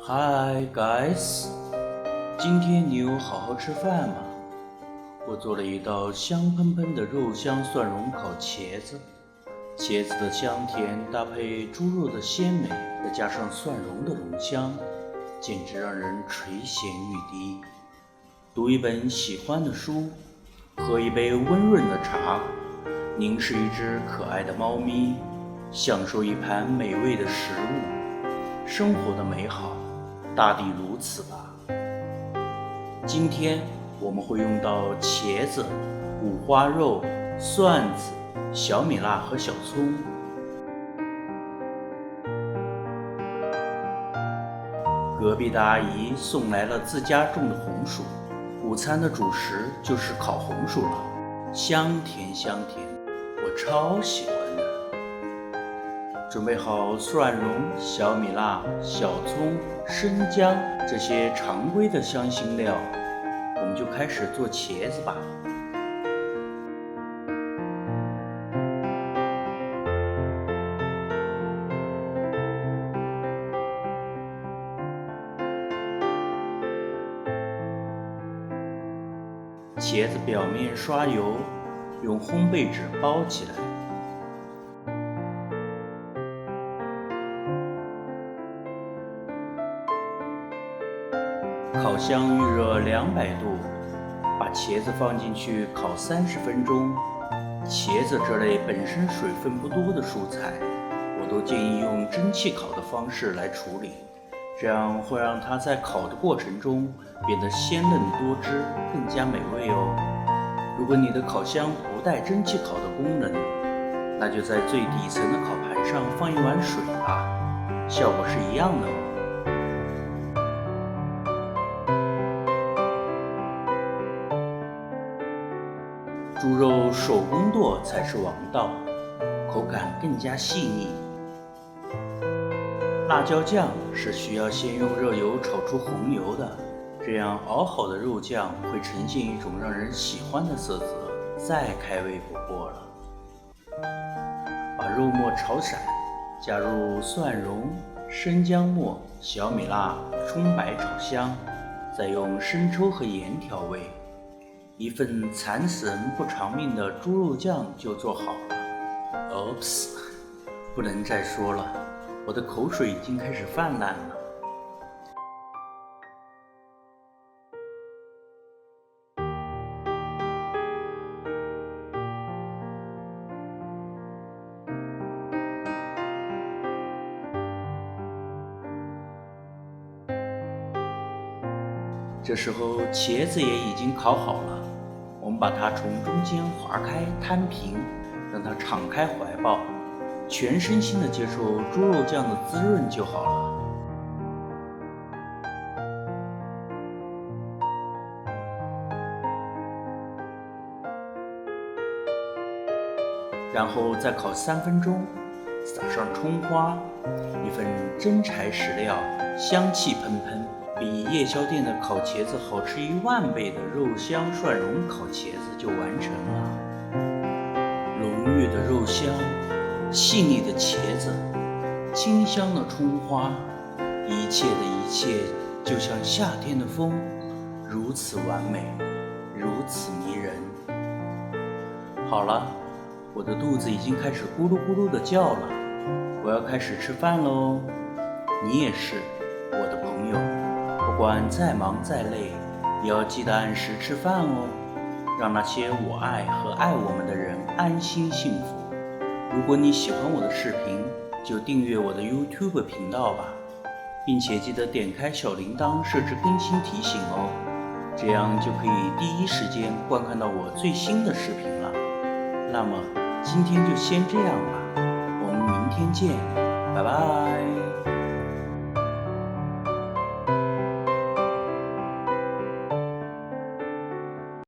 Hi guys， 今天你有好好吃饭吗？我做了一道香喷喷的肉香蒜蓉烤茄子，茄子的香甜搭配猪肉的鲜美，再加上蒜蓉的浓香，简直让人垂涎欲滴。读一本喜欢的书，喝一杯温润的茶，凝视一只可爱的猫咪，享受一盘美味的食物，生活的美好大抵如此吧。今天我们会用到茄子、五花肉、蒜子、小米辣和小葱。隔壁的阿姨送来了自家种的红薯，午餐的主食就是烤红薯了，香甜香甜，我超喜欢的。准备好蒜蓉、小米辣、小葱、生姜这些常规的香辛料，我们就开始做茄子吧。茄子表面刷油，用烘焙纸包起来。烤箱预热200度，把茄子放进去烤30分钟。茄子这类本身水分不多的蔬菜，我都建议用蒸汽烤的方式来处理，这样会让它在烤的过程中变得鲜嫩多汁，更加美味哦。如果你的烤箱不带蒸汽烤的功能，那就在最底层的烤盘上放一碗水吧，效果是一样的哦。猪肉手工剁才是王道，口感更加细腻。辣椒酱是需要先用热油炒出红油的，这样熬好的肉酱会呈现一种让人喜欢的色泽，再开胃不过了。把肉末炒散，加入蒜蓉、生姜末、小米辣、葱白炒香，再用生抽和盐调味。一份惨死人不偿命的猪肉酱就做好了。Oops， 不能再说了，我的口水已经开始泛滥了。这时候茄子也已经烤好了，我们把它从中间划开摊平，让它敞开怀抱，全身心地接受猪肉酱的滋润就好了。然后再烤3分钟，撒上葱花，一份真材实料，香气喷喷，比夜宵店的烤茄子好吃10000倍的肉香蒜蓉烤茄子就完成了。浓郁的肉香，细腻的茄子，清香的葱花，一切的一切就像夏天的风，如此完美，如此迷人。好了，我的肚子已经开始咕噜咕噜地叫了，我要开始吃饭喽。你也是，我的朋友，不管再忙再累，也要记得按时吃饭哦，让那些我爱和爱我们的人安心幸福。如果你喜欢我的视频，就订阅我的 YouTube 频道吧，并且记得点开小铃铛设置更新提醒哦，这样就可以第一时间观看到我最新的视频了。那么今天就先这样吧，我们明天见，拜拜。